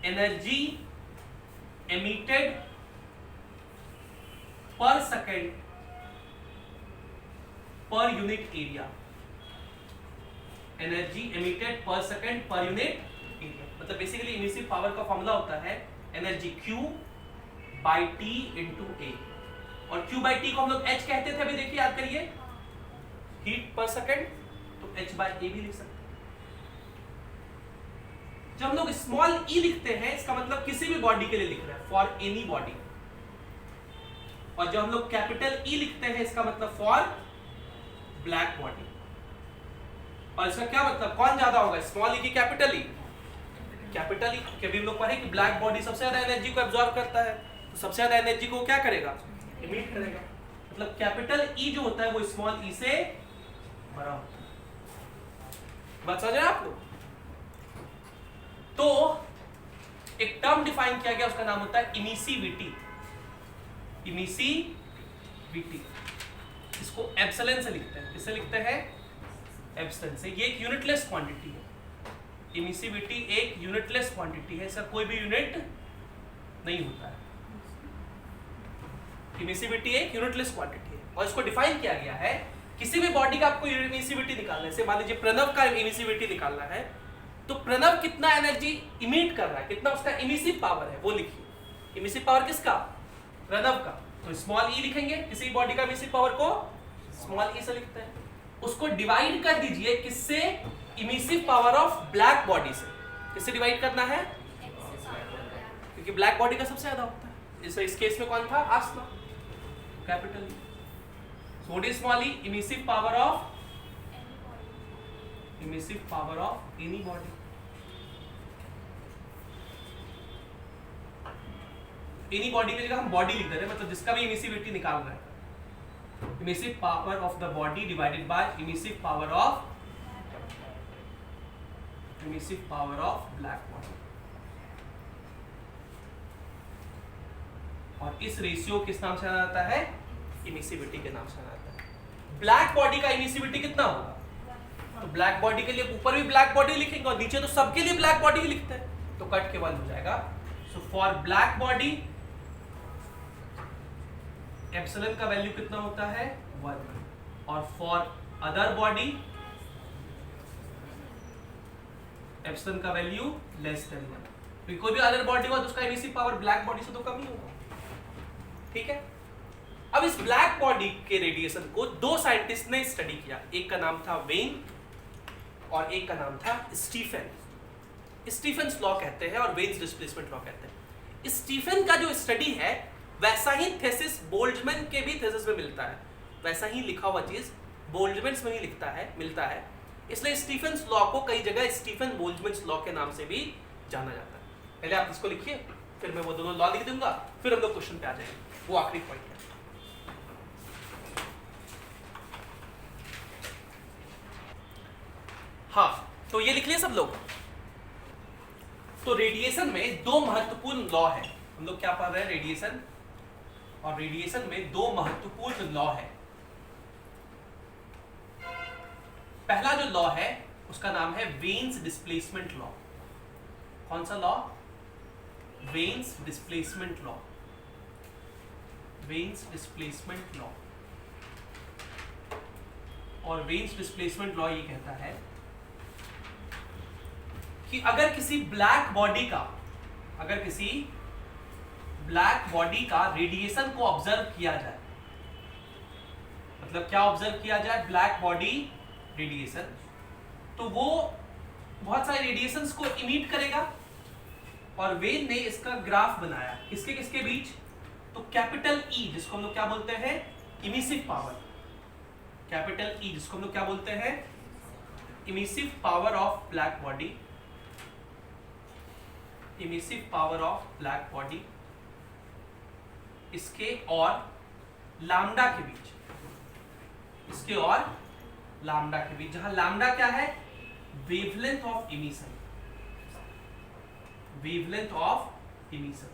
एनर्जी एमिटेड पर second per unit area. Energy emitted पर सेकेंड पर यूनिट एरिया, मतलब बेसिकली इमिसिव पावर का फॉर्मूला होता है energy Q by T into A। और Q बाई T को हम लोग H कहते थे, अभी देखिए याद करिए, हीट पर सेकेंड, तो H बाई A भी लिख सकते हैं। जब हम लोग स्मॉल e लिखते हैं इसका मतलब किसी भी बॉडी के लिए लिख रहे हैं, फॉर एनी बॉडी। और जब हम लोग कैपिटल E लिखते हैं इसका मतलब फॉर ब्लैक बॉडी। और इसका क्या मतलब, कौन ज्यादा होगा, स्मॉल e की कैपिटल E? Capital E। क्योंकि हम लोग पढ़े कि ब्लैक बॉडी सबसे ज्यादा एनर्जी को एब्जॉर्ब करता है, तो सबसे ज्यादा एनर्जी को क्या करेगा, इमिट करेगा। मतलब कैपिटल E जो होता है वो स्मॉल e से बड़ा होता है। बात समझ रहे हैं आप लोग? तो एक टर्म डिफाइन किया गया, उसका नाम होता है इमिसिविटी। इमिसिविटी, इसको एप्सिलॉन से लिखते हैं। किससे लिखते हैं? एप्सिलॉन से। ये एक यूनिटलेस क्वांटिटी है। इमिसिविटी एक यूनिटलेस क्वांटिटी है, इसका कोई भी यूनिट नहीं होता है। इमिसिविटी एक यूनिटलेस क्वांटिटी है और इसको डिफाइन किया गया है, किसी भी बॉडी का आपको इमिसिविटी निकालना है, जैसे मान लीजिए प्रणव का इमिसिविटी निकालना है, तो प्रणव कितना एनर्जी इमिट कर रहा है, कितना उसका इमिसिव पावर है, वो लिखिए। इमिसिव पावर किसका? प्रणव का। तो स्मॉल ई लिखेंगे, किसी भी बॉडी का इमिसिव पावर को स्मॉल ई से लिखते हैं। उसको डिवाइड कर दीजिए किससे? Emissive power of black body से। किससे डिवाइड करना है? क्योंकि ब्लैक बॉडी का सबसे ज्यादा होता है। जैसे इस केस में कौन था? आस्मा, capital E। So what is small e? Emissive power of any body। Any body की जगह हम बॉडी लिख दे रहे हैं, मतलब जिसका भी इमिसिविटी निकाल रहे हैं। Emissive power of the body divided by emissive power of black body. और इस रेशियो किस नाम से जाना जाता है? इमिसिविटी के नाम से जाना जाता है। ब्लैक बॉडी का इमिसिविटी कितना होगा? तो ब्लैक बॉडी के लिए ऊपर भी ब्लैक बॉडी लिखेंगे और नीचे तो सबके लिए ब्लैक बॉडी लिखते हैं, तो कट के 1 हो जाएगा। So for black body epsilon का वैल्यू कितना होता है? 1। और फॉर अदर बॉडी एप्सिलॉन का वैल्यू लेस देन 1। कोई भी अदर बॉडी हो तो उसका इमिसिव पावर ब्लैक बॉडी से तो कम ही होगा, ठीक है। अब इस ब्लैक बॉडी के रेडिएशन को दो साइंटिस्ट ने स्टडी किया, एक का नाम था वेन और एक का नाम था स्टीफन। स्टीफन्स लॉ कहते हैं और वेन्स डिस्प्लेसमेंट लॉ कहते हैं। स्टीफन का जो स्टडी है वैसा ही थेसिस बोल्ट्जमैन के भी थेसिस में मिलता है, वैसा ही लिखा हुआ चीज बोल्ट्जमैन में ही मिलता है। इसलिए स्टीफन्स लॉ को कई जगह स्टीफन बोल्ट्जमैन लॉ के नाम से भी जाना जाता है। पहले आप इसको लिखिए, फिर मैं वो दोनों लॉ लिख दूंगा, फिर हम लोग क्वेश्चन पे आ जाएंगे, वो आखिरी पॉइंट है। हाँ, तो ये लिख लिया सब लोग। तो रेडिएशन में दो महत्वपूर्ण लॉ है, हम लोग क्या पढ़ रहे हैं, रेडिएशन, और रेडिएशन में दो महत्वपूर्ण लॉ है। पहला जो लॉ है उसका नाम है वेन्स डिस्प्लेसमेंट लॉ। कौन सा law? Veins displacement law. Veins displacement law. और वेन्स डिस्प्लेसमेंट लॉ ये कहता है कि अगर किसी ब्लैक बॉडी का रेडिएशन को ऑब्जर्व किया जाए, मतलब क्या ऑब्जर्व किया जाए, ब्लैक बॉडी रेडिएशन, तो वो बहुत सारे रेडिएशंस को इमिट करेगा। और वेन ने इसका ग्राफ बनाया, किसके किसके बीच, तो कैपिटल ई जिसको हम लोग क्या बोलते हैं, इमिसिव पावर, कैपिटल ई जिसको हम लोग क्या बोलते हैं, emissive power of black body, emissive power of black body, इसके और लैम्डा के बीच, इसके और लैम्डा के बीच, जहां लैम्डा क्या है, wavelength of emission, wavelength of emission.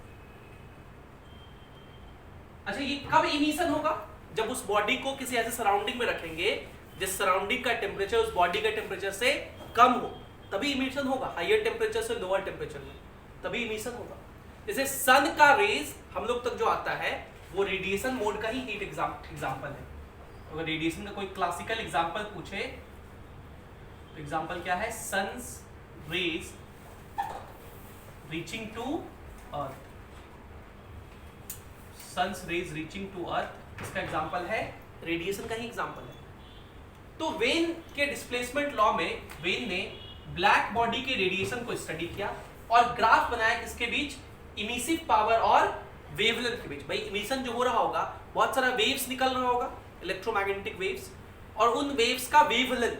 अच्छा, ये कब इमिशन होगा, जब उस बॉडी को किसी ऐसे सराउंडिंग में रखेंगे जिस सराउंडिंग का टेम्परेचर उस बॉडी के टेम्परेचर से कम हो, तभी इमिशन होगा। हायर टेम्परेचर से लोअर टेम्परेचर में तभी इमिशन होगा। जैसे सन का रेज हम लोग तक जो आता है वो रेडिएशन मोड का ही हीट एग्जांपल है। अगर रेडिएशन का कोई क्लासिकल एग्जांपल पूछे तो एग्जांपल क्या है, sun's rays reaching to earth, sun's rays reaching to earth, इसका एग्जांपल है, रेडिएशन का ही एग्जांपल है। तो वेन के डिस्प्लेसमेंट लॉ में वेन ने ब्लैक बॉडी के रेडिएशन को स्टडी किया और ग्राफ बनाया किसके बीच, इमिसिव पावर और वेवलेंथ के बीच। भाई इमिशन जो हो रहा होगा, बहुत सारा वेव्स निकल रहा होगा, इलेक्ट्रोमैग्नेटिक वेव्स, और उन वेव्स का वेवलेंथ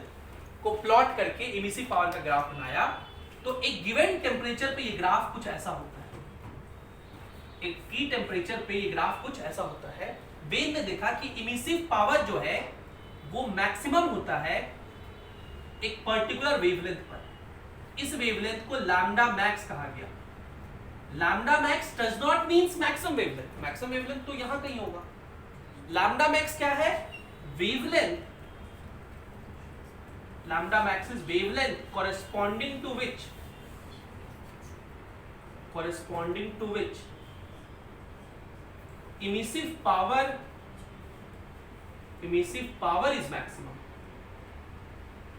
को प्लॉट करके इमिसिव पावर का ग्राफ बनाया। तो एक गिवन टेम्परेचर पे ये ग्राफ कुछ ऐसा होता है, एक टी टेम्परेचर पे ये ग्राफ कुछ ऐसा होता है। वेन ने देखा कि इमिसिव पावर जो है वो मैक्सिमम होता है एक पर्टिकुलर वेवलेंथ पर। इस वेवलेंथ को लैम्डा मैक्स कहा गया। Lambda max does not means maximum wavelength, maximum wavelength तो यहां कहीं होगा। लैम्डा मैक्स क्या है, wavelength, lambda max is wavelength corresponding to which emissive power is maximum,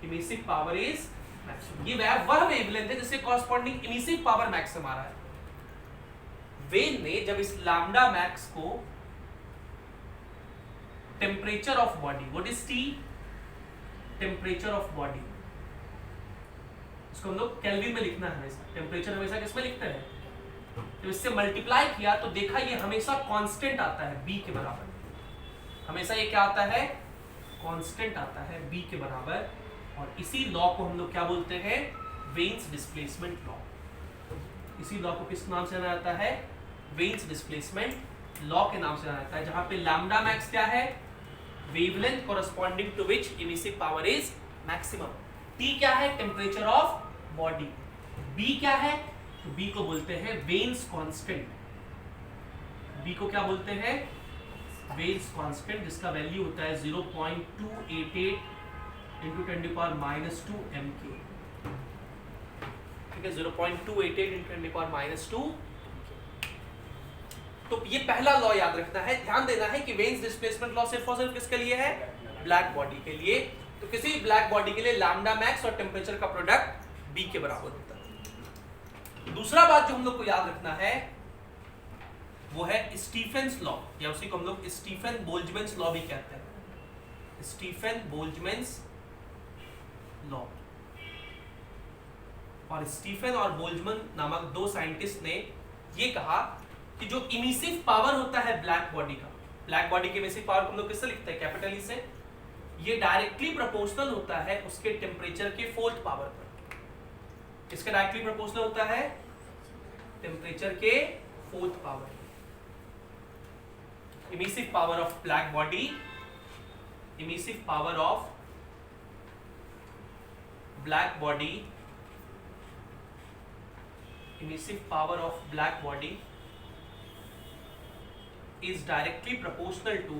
emissive power is maximum। ये वह वेवलेंथ है जिससे corresponding emissive power maximum आ रहा है। वेन ने जब इस लैम्डा मैक्स को temperature of body, what is T, temperature of body, इसको हम लोग केल्विन में लिखना है हमेशा, टेम्परेचर हमेशा किसमें लिखते हैं, तो इससे मल्टीप्लाई किया तो देखा ये हमेशा कांस्टेंट आता है b के बराबर, हमेशा ये क्या आता है, कांस्टेंट आता है b के बराबर। और इसी लॉ को हम लोग क्या बोलते हैं, वेन्स डिस्प्लेसमेंट लॉ। इसी लॉ को किस नाम से जाना जाता है, वेन्स डिस्प्लेसमेंट लॉ के नाम से जाना जाता है, जहां पे लैम्डा मैक्स क्या है, wavelength corresponding to which emissive power is maximum। T क्या है, टेम्परेचर ऑफ बॉडी। B क्या है, तो B को बोलते हैं वेन्स कांस्टेंट। B को क्या बोलते हैं, वेन्स कांस्टेंट, जिसका वैल्यू होता है 0.288 into 10⁻² mK। ठीक है, 0.288 into 10⁻²। तो ये पहला लॉ याद रखना है, ध्यान देना है कि वेन्स डिस्प्लेसमेंट लॉ सिर्फ और सिर्फ किसके लिए है, ब्लैक बॉडी के लिए। तो किसी ब्लैक बॉडी के लिए लैम्डा मैक्स और टेम्परेचर का प्रोडक्ट B के बराबर होता है। दूसरा बात जो हम लोग को याद रखना है वो है स्टीफेंस लॉ, या उसी को हम लोग स्टीफन बोल्ट्जमैन लॉ भी कहते हैं, स्टीफन बोल्ट्जमैन लॉ। और स्टीफन और बोल्ट्जमैन नामक दो साइंटिस्ट ने ये कहा कि जो इमिसिव पावर होता है ब्लैक बॉडी का, ब्लैक बॉडी के इमिसिव पावर को हम लोग किससे लिखते हैं, कैपिटल ई से, ये डायरेक्टली प्रोपोर्शनल होता है उसके टेम्परेचर के फोर्थ पावर पर। किसके डायरेक्टली प्रोपोर्शनल होता है, टेम्परेचर के fourth power. Emissive power of black body, emissive power of black body, emissive power of black body is directly proportional to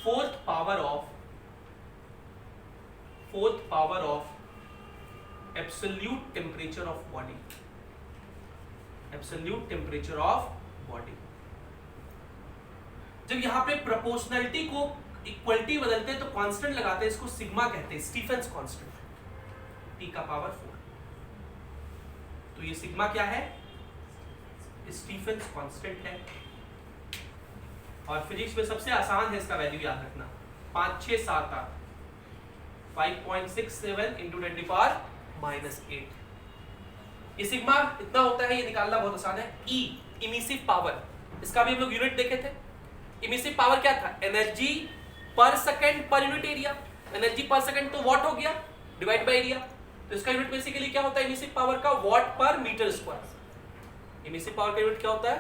fourth power of absolute temperature of body, absolute temperature of body। जब यहां पे proportionality को equality बदलते हैं तो constant लगाते हैं, इसको सिग्मा कहते हैं, स्टीफेंस कांस्टेंट, टी का पावर 4। तो ये सिग्मा क्या है, स्टीफेंस कांस्टेंट है। और फिजिक्स में सबसे आसान है इसका वैल्यू याद रखना, 5 6 7 8 5.67 इंटू 10⁻⁸। ये सिग्मा इतना होता है, ये निकालना बहुत आसान है। ई इमिसिव पावर, इसका भी हम लोग यूनिट देखे थे। इमिसिव पावर क्या था, एनर्जी पर second per unit area. Energy पर सेकंड तो वॉट हो गया, डिवाइड बाय एरिया। तो इसका यूनिट बेसिकली क्या होता है इमिसिव पावर का, वॉट पर मीटर स्क्वायर। इमिसिव पावर का यूनिट क्या होता है,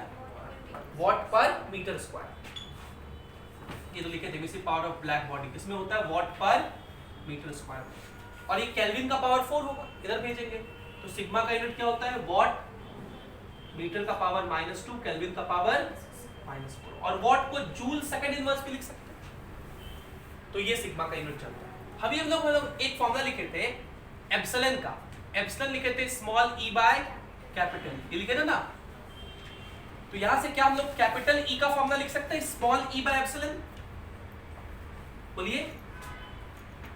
वॉट पर मीटर स्क्वायर। ये तो लिखे थे emissive power of black body किसमें होता है, वॉट पर मीटर स्क्वायर। और ये केल्विन का पावर 4 होगा, इधर भेजेंगे तो सिग्मा का यूनिट क्या होता है, वॉट मीटर का पावर -2, केल्विन का पावर -4। और वॉट को जूल सेकंड इनवर्स पे लिख सकते हैं। तो ये सिग्मा का यूनिट चलता है। अभी हम लोग एक फॉर्मूला लिखे थे एप्सिलॉन का, एप्सिलॉन लिखे थे स्मॉल ई बाय कैपिटल, ये लिखे थे ना। तो यहां से क्या हम लोग कैपिटल ई का फॉर्मूला लिख सकते हैं, स्मॉल ई बाय एप्सिलॉन। बोलिए,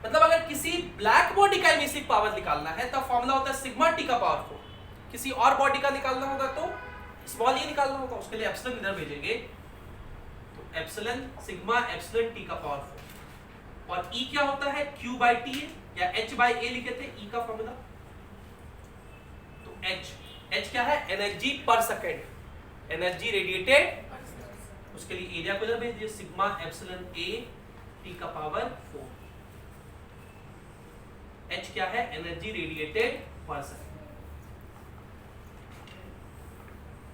मतलब अगर किसी ब्लैक बॉडी का इमिसिव पावर निकालना है तो फॉर्मूला होता है सिग्मा टी का पावर 4। किसी और बॉडी का निकालना होगा तो स्मॉल ई निकालना होगा, उसके लिए एप्सिलॉन इधर भेजेंगे। तो एप्सिलॉन सिग्मा एप्सिलॉन टी का पावर 4। और E क्या होता है, Q बाई टी है, या H बाई ए लिखे थे E का फॉर्मूला। तो H क्या है, एनर्जी पर सेकेंड, एनर्जी रेडिएटेड, उसके लिए एरिया को इधर भेज दिया, सिग्मा एप्सिलॉन A टी का पावर 4। H क्या है, एनर्जी रेडिएटेड पर सेकेंड,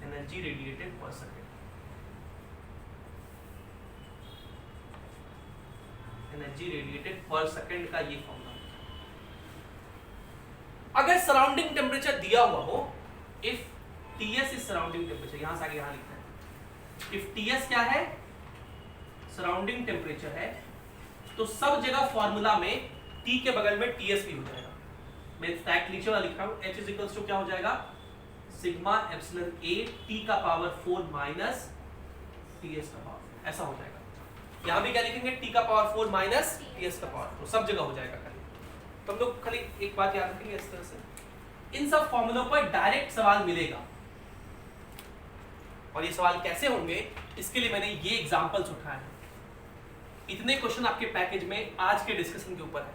एनर्जी रेडिएटेड पर सेकेंड, एनर्जी रेडिएटेड पर सेकंड का ये फॉर्मूला। अगर सराउंडिंग टेम्परेचर दिया हुआ हो, if Ts is surrounding temperature, यहां से आगे यहां लिखना है, इफ Ts क्या है, सराउंडिंग टेम्परेचर है, तो सब जगह फॉर्मूला में T के बगल में Ts भी हो जाएगा। मैं फैक्ट नीचे वाला लिख रहा हूं, H इज इक्वल्स टू क्या हो जाएगा, सिग्मा एप्सिलॉन A T का पावर 4 माइनस Ts का पावर 4, ऐसा हो जाएगा। यहाँ भी क्या लिखेंगे, T का पावर 4 माइनस Ts का पावर 4, सब जगह हो जाएगा खाली। तो हम लोग खाली एक बात याद रखेंगे इस तरह से, इन सब फॉर्मूलों पर डायरेक्ट सवाल मिलेगा। और ये सवाल कैसे होंगे, इसके लिए मैंने ये एग्जांपल्स उठाए हैं। इतने क्वेश्चन आपके पैकेज में आज के डिस्कशन के ऊपर है।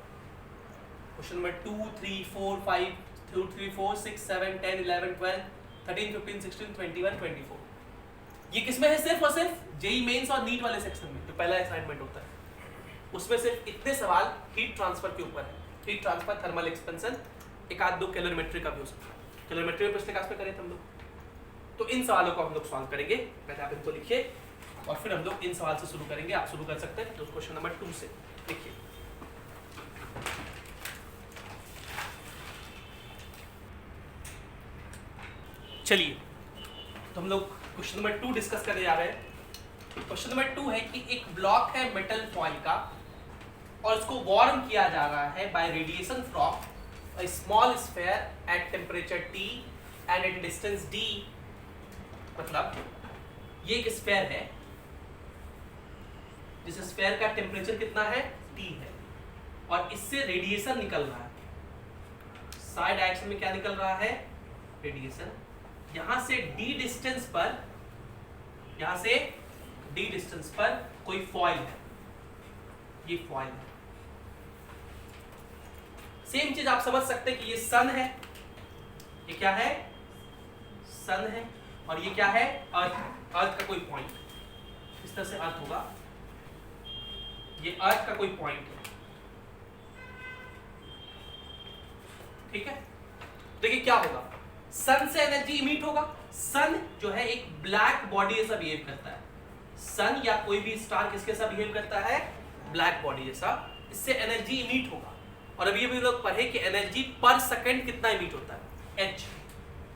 Question number 2 3 4 5 2 3 4 6 7 10 11 12 13 15 16 21 24। ये किसमें है, सिर्फ और सिर्फ जेई मेंस और नीट वाले सेक्शन में, जो पहला असाइनमेंट होता है उसमें सिर्फ इतने सवाल हीट ट्रांसफर के ऊपर है। हीट ट्रांसफर, थर्मल एक्सपेंशन, एक आध दो कैलोरीमेट्री का भी हो सकता है। कैलोरीमेट्री में पिछले क्लास में करे थे हम लोग। तो इन सवालों को हम लोग सॉल्व करेंगे। पहले आप इनको लिखिए और फिर हम लोग इन सवाल से शुरू करेंगे। आप शुरू कर सकते हैं तो क्वेश्चन नंबर 2 से लिखिए। चलिए तो हम लोग क्वेश्चन नंबर 2 डिस्कस करने जा रहे हैं। क्वेश्चन नंबर 2 है कि एक ब्लॉक है मेटल फॉइल का और इसको वार्म किया जा रहा है bye radiation from a small sphere at temperature T and at distance D। मतलब ये एक स्फीयर है जिस स्फीयर का टेम्परेचर कितना है, T है, और इससे रेडिएशन निकल रहा है। साइड डायरेक्शन में क्या निकल रहा है, रेडिएशन। यहां से डी डिस्टेंस पर, यहां से डी डिस्टेंस पर कोई फॉइल है, ये फॉइल है। सेम चीज आप समझ सकते हैं कि ये सन है, ये क्या है, सन है, और ये क्या है, अर्थ। अर्थ का कोई पॉइंट, इस तरह से अर्थ होगा, ये अर्थ का कोई पॉइंट है, ठीक है। देखिए क्या होगा, सन से एनर्जी इमिट होगा। सन जो है एक ब्लैक बॉडी जैसा बिहेव करता है, सन या कोई भी स्टार किसके साथ बिहेव करता है, ब्लैक बॉडी जैसा, इससे एनर्जी इमिट होगा। और अभी अभी लोग पढ़े कि एनर्जी पर सेकंड कितना इमिट होता है, h।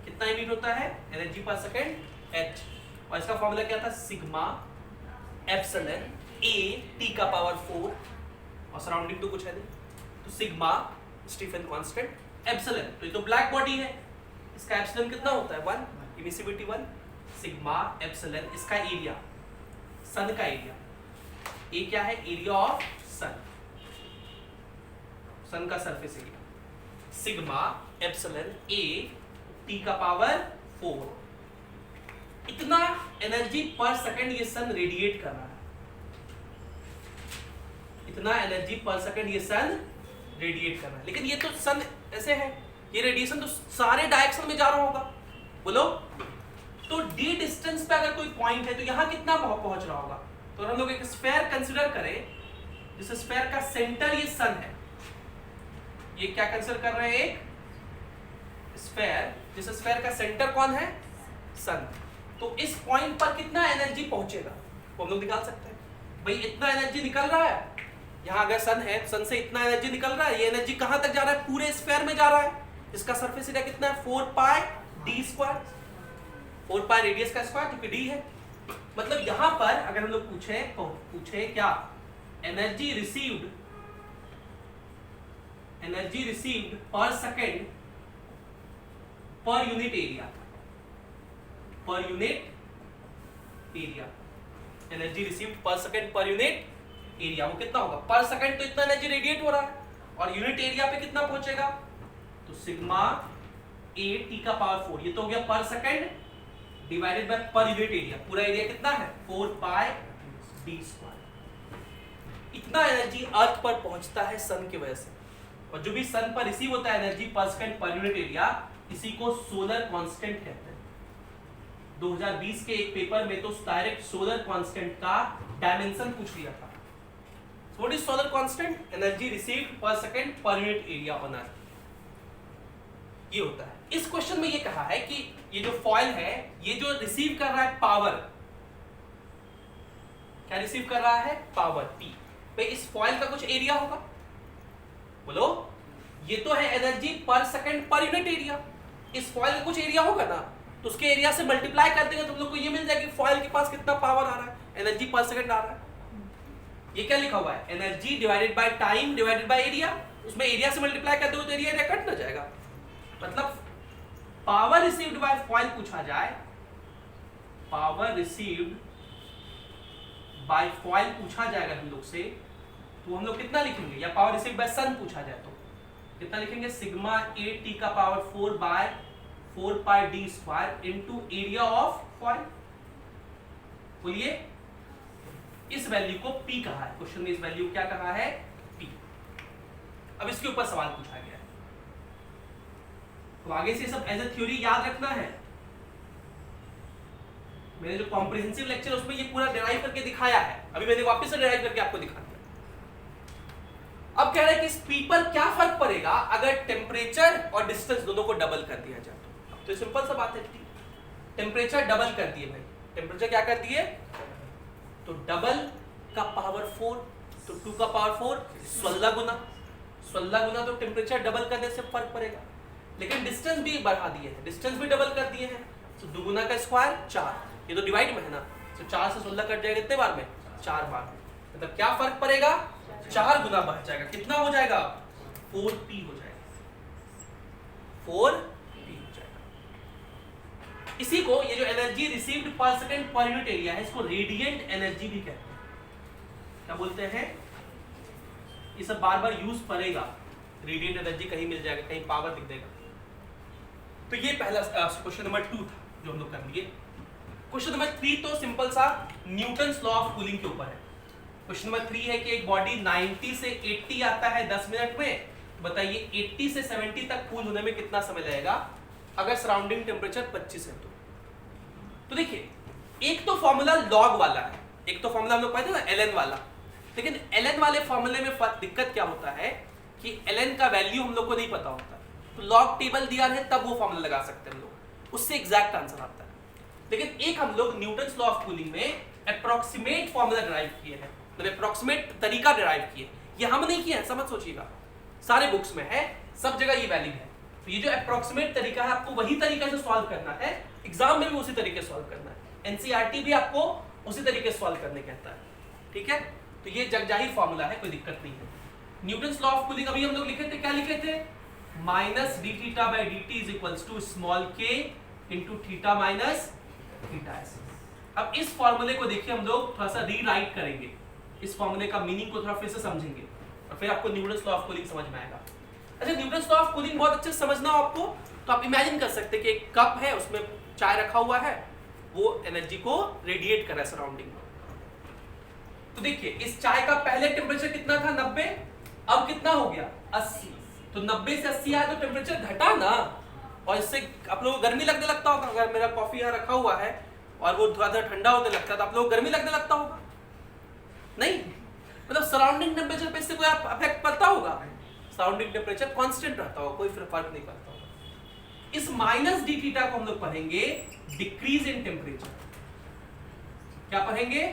कितना इमिट होता है एनर्जी पर सेकंड, h। और इसका फॉर्मूला क्या था, सिग्मा एप्सिलॉन a t का पावर 4, और सराउंडिंग तो कुछ है नहीं, तो सिग्मा स्टीफन कांस्टेंट एप्सिलॉन, तो ये तो ब्लैक बॉडी है, इसका एप्सिलॉन कितना होता है 1, इमिसिविटी 1, सिग्मा एप्सिलॉन, इसका एरिया, सन का एरिया, ए क्या है, एरिया ऑफ सन, सन का सरफेस एरिया, सिग्मा एप्सिलॉन ए टी का पावर 4। इतना एनर्जी पर सेकंड ये सन रेडिएट कर रहा है, इतना एनर्जी पर सेकंड ये सन रेडिएट कर रहा है। लेकिन ये तो सन ऐसे है, ये रेडिएशन तो सारे डायरेक्शन में जा रहा होगा, बोलो। तो डी डिस्टेंस पे अगर कोई पॉइंट है तो यहां कितना पहुंच रहा होगा। तो हम लोग एक स्फीयर कंसीडर करें, जिस स्फीयर का सेंटर ये सन है, ये क्या कंसीडर कर रहे हैं, एक स्फीयर, जिस स्फीयर का सेंटर कौन है, सन। तो इस पॉइंट पर कितना एनर्जी पहुंचेगा वो हम लोग निकाल सकते हैं। भाई इतना एनर्जी निकल रहा है, यहाँ अगर सन है, सन से इतना एनर्जी निकल रहा है, ये एनर्जी कहां तक जा रहा है, पूरे स्फीयर में जा रहा है। इसका सरफेस एरिया कितना है, 4 पाई डी स्क्वायर, 4 पाई रेडियस का स्क्वायर, क्योंकि डी है। मतलब यहां पर अगर हम लोग पूछे क्या, एनर्जी रिसीव्ड पर second per unit area, per unit area, energy received पर सेकेंड पर यूनिट एरिया, वो कितना होगा, पर सेकंड तो इतना एनर्जी रेडिएट हो रहा है, और यूनिट एरिया पे कितना पहुंचेगा, तो सिग्मा ए टी का पावर 4, ये तो हो गया पर second divided by per unit area, पूरा एरिया कितना है 4 पाई डी स्क्वायर। इतना एनर्जी अर्थ पर पहुंचता है सन की वजह से, और जो भी सन पर रिसीव होता है एनर्जी पर सेकंड पर यूनिट एरिया, इसी को सोलर कांस्टेंट कहते हैं। 2020 के एक पेपर में तो डायरेक्ट सोलर कांस्टेंट का डायमेंशन पूछ लिया था। What is solar constant? Energy received per second per unit area on Earth. ये होता है। इस क्वेश्चन में ये कहा है कि ये जो फॉइल है, ये जो रिसीव कर रहा है पावर, क्या रिसीव कर रहा है, पावर P। भाई इस फॉइल का कुछ एरिया होगा, बोलो। ये तो है एनर्जी पर सेकंड पर यूनिट एरिया, इस फॉइल का कुछ एरिया होगा ना, तो उसके एरिया से मल्टीप्लाई कर देंगे तो हम लोग को ये मिल जाएगी फॉइल के पास कितना पावर आ रहा है, एनर्जी पर सेकंड आ रहा है। ये क्या लिखा हुआ है, energy divided by time divided by area, उसमें एरिया से मल्टीप्लाई कर दो तो एरिया कट ना जाएगा। मतलब पावर रिसीव्ड बाय फॉइल पूछा जाए, पावर रिसीव्ड बाय फॉइल पूछा जाएगा हम लोग से, तो हम लोग कितना लिखेंगे, या पावर रिसीव्ड बाय सन पूछा जाए तो कितना लिखेंगे, सिग्मा ए टी का power 4 by 4 pi d square into area of foil. बोलिए, इस वैल्यू को P कहा है, क्वेश्चन में इस वैल्यू क्या कहा है, P। अब इसके ऊपर सवाल पूछा गया है, तो आगे से सब एज ए थ्योरी याद रखना है। मैंने जो कॉम्प्रिहेंसिव लेक्चर उसमें ये पूरा डिराइव करके दिखाया है, अभी मैंने वापस से डिराइव करके आपको दिखा दिया। अब कह रहा है कि इस P पर क्या फर्क पड़ेगा अगर टेम्परेचर और डिस्टेंस दोनों को डबल कर दिया जाए। तो सिंपल सा बात है, टेम्परेचर डबल कर दिए भाई, टेम्परेचर क्या कर दिए, तो डबल का पावर 4, तो 2 का पावर 4 16 गुना, तो टेम्परेचर डबल करने से फर्क पड़ेगा। लेकिन डिस्टेंस भी बढ़ा दिए हैं, डिस्टेंस भी डबल कर दिए हैं, तो 2 गुना का स्क्वायर 4, ये तो डिवाइड में है ना, तो 4 से 16 कट जाएगा कितने बार में, 4 बार में। मतलब क्या फर्क पड़ेगा, 4 गुना बढ़ जाएगा, कितना हो जाएगा, 4p हो जाएगा, 4p हो जाएगा। इसी को ये जो एनर्जी रिसीव्ड पर सेकंड पर यूनिट एरिया है, इसको रेडिएंट एनर्जी भी कहते हैं। क्या बोलते हैं, ये सब बार बार यूज पड़ेगा, रेडिएंट एनर्जी कहीं मिल जाएगा, कहीं पावर दिख देगा। तो ये पहला क्वेश्चन नंबर 2 था जो हम लोग कर लिए। क्वेश्चन नंबर 3 तो सिंपल सा न्यूटन्स लॉ ऑफ कूलिंग के ऊपर है। क्वेश्चन नंबर 3 है कि एक बॉडी 90 से 80 आता है 10 मिनट में, बताइए 80 से 70 तक कूल होने में कितना समय लगेगा अगर सराउंडिंग टेम्परेचर 25 है तो देखिए एक तो फॉर्मूला लॉग वाला है, एक तो फॉर्मूला हम लोग पढ़ते हैं ना ln वाला, लेकिन ln वाले फॉर्मूले में दिक्कत क्या होता है कि ln का वैल्यू हम लोग को नहीं पता होता, तो लॉग टेबल दिया है तब वो फॉर्मूला लगा सकते हैं हम लोग, उससे एग्जैक्ट आंसर आता है। लेकिन एक हम लोग न्यूटन्स लॉ ऑफ कूलिंग में अप्रोक्सीमेट फॉर्मूला डिराइव किए हैं, मतलब अप्रोक्सीमेट तरीका डिराइव किए, ये हम नहीं किए हैं, समझ सोचिएगा, सारे बुक्स में है, सब जगह ये वैलिड है। तो ये जो अप्रोक्सीमेट तरीका है आपको वही तरीके से सॉल्व करना है, एग्जाम में भी उसी तरीके से सॉल्व करना है, एनसीईआरटी भी आपको उसी तरीके से सॉल्व करने कहता है, ठीक है। तो ये जगजाहिर फॉर्मूला है, कोई दिक्कत नहीं है। न्यूटन्स लॉ ऑफ कूलिंग अभी हम लोग लिखे थे, क्या लिखे थे, minus D theta by D T is equals to small K into theta minus theta S. अब इस फॉर्मूले को देखिए हम लोग थोड़ा सा रीराइट करेंगे, इस फॉर्मूले का मीनिंग को थोड़ा फिर से समझेंगे और फिर आपको न्यूटन्स लॉ ऑफ कूलिंग समझ में आएगा। अच्छा, न्यूटन्स लॉ ऑफ कूलिंग बहुत अच्छे से समझना हो आपको, तो आप इमेजिन कर सकते हैं कि एक कप है, उसमें चाय रखा हुआ है, वो एनर्जी को रेडिएट कर रहा है सराउंडिंग में। तो देखिए इस चाय का पहले टेम्परेचर कितना था 90, अब कितना हो गया 80, तो 90 से 80 आया तो टेम्परेचर घटा ना, और इससे आप लोगों को गर्मी लगने लगता होगा। अगर मेरा कॉफी यहाँ रखा हुआ है और वो थोड़ा सा ठंडा होने लगता है तो आप लोगों को गर्मी लगने लगता होगा, नहीं, मतलब सराउंडिंग टेम्परेचर पे इससे कोई अफेक्ट पड़ता होगा, सराउंडिंग टेम्परेचर कांस्टेंट रहता होगा, कोई फर्क नहीं पड़ता होगा। इस माइनस डी थीटा को हम लोग पढ़ेंगे डिक्रीज इन टेम्परेचर, क्या पढ़ेंगे,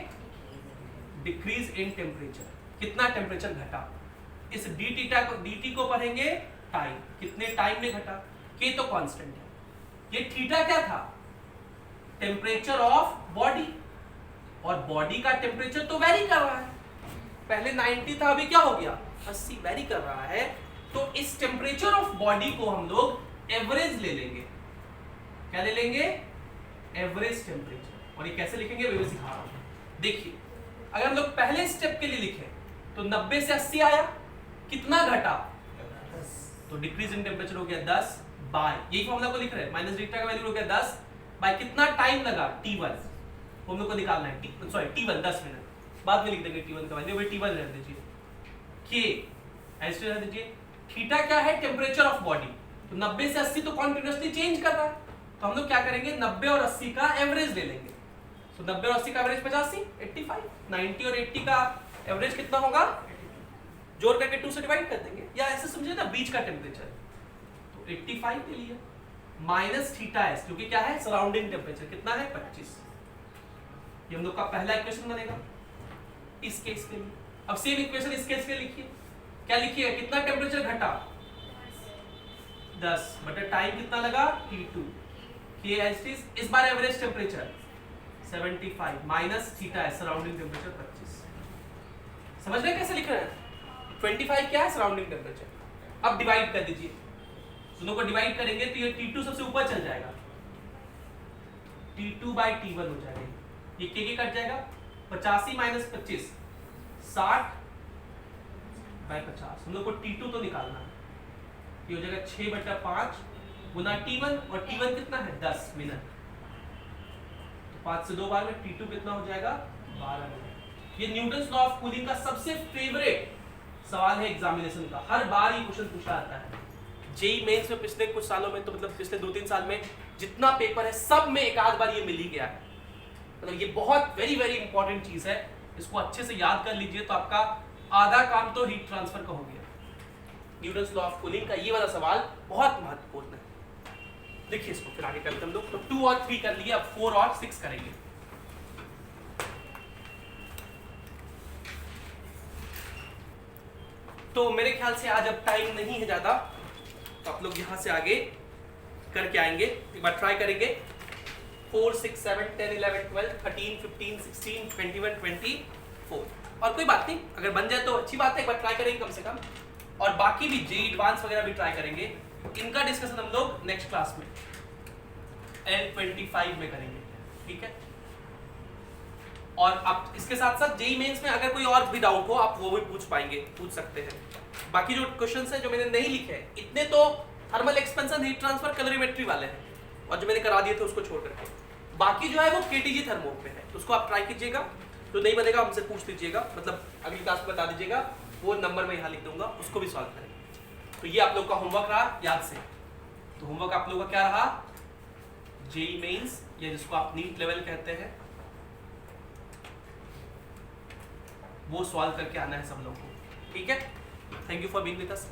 डिक्रीज इन टेम्परेचर, कितना टेम्परेचर घटा। इस डी थीटा को, डी टी को पढ़ेंगे टाइम, कितने टाइम में घटा, के तो कांस्टेंट है, ये थीटा क्या था, टेम्परेचर ऑफ बॉडी, और बॉडी का टेम्परेचर तो वेरी कर रहा है, पहले 90 था अभी क्या हो गया 80, वेरी कर रहा है। तो इस टेम्परेचर ऑफ बॉडी को हम लोग एवरेज ले लेंगे, क्या ले लेंगे, एवरेज टेम्परेचर। और ये कैसे लिखेंगे मैं सिखा रहा हूं। देखिए अगर हम लोग पहले स्टेप के लिए लिखे तो 90 से 80 आया, कितना घटा 10, तो डिक्रीज इन टेम्परेचर हो गया 10 बाय, यही फॉर्मूला को लिख रहे हैं, माइनस डी थीटा का वैल्यू हो गया 10 बाय कितना टाइम लगा T1, हम लोग को निकालना है, T1 10 मिनट, बाद में लिख देंगे T1 का वैल्यू, वही T1 रह दीजिए, K ऐसे रह दीजिए। थीटा क्या है, टेम्परेचर ऑफ बॉडी, तो 90 से 80 तो कॉन्टिन्यूसली चेंज कर रहा है, तो हम लोग क्या करेंगे 90 और 80 का एवरेज ले लेंगे, तो 90 और 80 का एवरेज 85, 85, 90 और 80 का एवरेज कितना होगा, जोड़ करके 2 से डिवाइड कर देंगे, या ऐसे समझिए ना बीच का टेम्परेचर, तो 85 ले लिया, माइनस थीटा एस, क्योंकि क्या है सराउंडिंग टेम्परेचर कितना है 25, ये हम लोग का पहला इक्वेशन बनेगा इस केस के लिए। अब सेम इक्वेशन इस केस के लिए लिखिए, क्या लिखिए, कितना टेम्परेचर घटा 10 बटा टाइम कितना लगा T2, के एस इस बार एवरेज टेम्परेचर 75 माइनस थीटा है सराउंडिंग टेम्परेचर 25, समझ रहे कैसे लिख रहे हैं, 25 क्या है सराउंडिंग टेम्परेचर। अब डिवाइड कर दीजिए, दोनों को डिवाइड करेंगे तो ये T2 सबसे ऊपर चल जाएगा, T2 बाई T1 हो जाएगा, ये के कट जाएगा, 85 माइनस 25 60 बाई 50, हम लोग को T2 तो निकालना है, ये हो जाएगा 6 बटा 5 गुना T1, और T1 कितना है 10 मिनट, तो 5 से 2 बार में T2 कितना हो जाएगा 12 मिनट। ये न्यूटन्स लॉ ऑफ कूलिंग का सबसे फेवरेट सवाल है एग्जामिनेशन का, हर बार ये क्वेश्चन पूछा जाता है जेई मेंस में, पिछले कुछ सालों में तो मतलब पिछले 2-3 साल में जितना पेपर है सब में एक आध बार ये मिल ही गया है, मतलब ये बहुत वेरी वेरी इंपॉर्टेंट चीज है, इसको अच्छे से याद कर लीजिए तो आपका आधा काम तो हीट ट्रांसफर का हो गया। न्यूटन्स लॉ ऑफ कूलिंग का ये वाला सवाल बहुत महत्वपूर्ण है। देखिए इसको फिर आगे करते हैं हम लोग, तो 2 और 3 कर लिए, अब 4 और 6 करेंगे। तो मेरे ख्याल से आज अब टाइम नहीं है ज्यादा, तो आप लोग यहाँ से आगे करके आएंगे, एक बार ट्राई करेंगे 4, 6, 7, 10, 11, 12, 13, 15, 16, 21, 24, और कोई बात नहीं अगर बन जाए तो अच्छी बात है, एक बार ट्राई करेंगे कम से कम, और बाकी भी जेई एडवांस वगैरह भी ट्राई करेंगे, इनका डिस्कशन हम लोग नेक्स्ट क्लास में N25 में करेंगे, ठीक है। और आप इसके साथ साथ जेई मेंस में अगर कोई और भी डाउट हो आप वो भी पूछ सकते हैं। बाकी जो क्वेश्चंस हैं जो मैंने नहीं लिखे हैं इतने तो thermal expansion, heat transfer, calorimetry वाले हैं, और जो मैंने करा दिए थे उसको छोड़ करके बाकी जो है वो केटीजी थर्मो पे है। तो उसको आप ट्राई कीजिएगा, जो नहीं बनेगा हमसे पूछ लीजिएगा, मतलब अगली क्लास में बता दीजिएगा, वो नंबर मैं यहाँ लिख दूंगा, उसको भी सॉल्व करेंगे। तो ये आप लोग का होमवर्क रहा याद से। तो होमवर्क आप लोगों का क्या रहा, जेईई मेंस या जिसको आप नीट लेवल कहते हैं वो सॉल्व करके आना है सब लोगों को, ठीक है। Thank you for being with us.